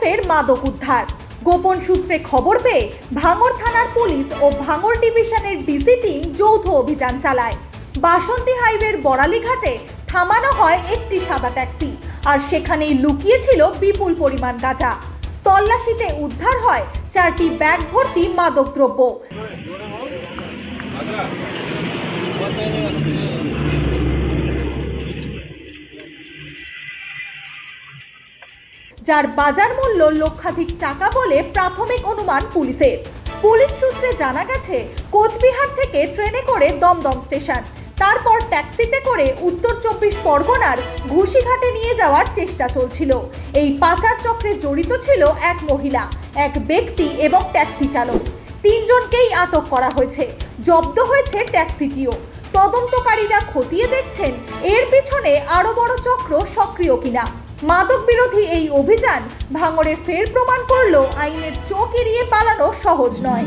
ফের মাদক উদ্ধার। গোপন সূত্রে খবর পেয়ে ভাঙড় থানার পুলিশ ও ভাঙড় ডিভিশনের ডিসি টিম যৌথ অভিযান চালায়। বাসন্তী হাইওয়ের বড়ালীঘাটে থামানো হয় একটি সাদা ট্যাক্সি, আর সেখানেই লুকিয়ে ছিল বিপুল পরিমাণ গাঁজা। তল্লাশিতে উদ্ধার হয় 4টি ব্যাগ ভর্তি মাদকদ্রব্য। যার বাজার মূল্য লক্ষাধিক টাকা বলে প্রাথমিক অনুমান পুলিশের। পুলিশ সূত্রে জানা গেছে, কোচবিহার থেকে ট্রেনে করে দমদম স্টেশন, তারপর ট্যাক্সিতে করে উত্তর 24 পরগনার ঘুষিঘাটে নিয়ে যাওয়ার চেষ্টা চলছিল। এই পাচার চক্রে জড়িত ছিল এক মহিলা, এক ব্যক্তি এবং ট্যাক্সি চালক। 3 জনকেই আটক করা হয়েছে। জব্দ হয়েছে ট্যাক্সিটিও। তদন্তকারীরা খতিয়ে দেখছেন এর পিছনে আরো বড় চক্র সক্রিয় কিনা। মাদক বিরোধী এই অভিযান ভাঙড়ে ফের প্রমাণ করলো আইনের চোখ এড়িয়ে পালানো সহজ নয়।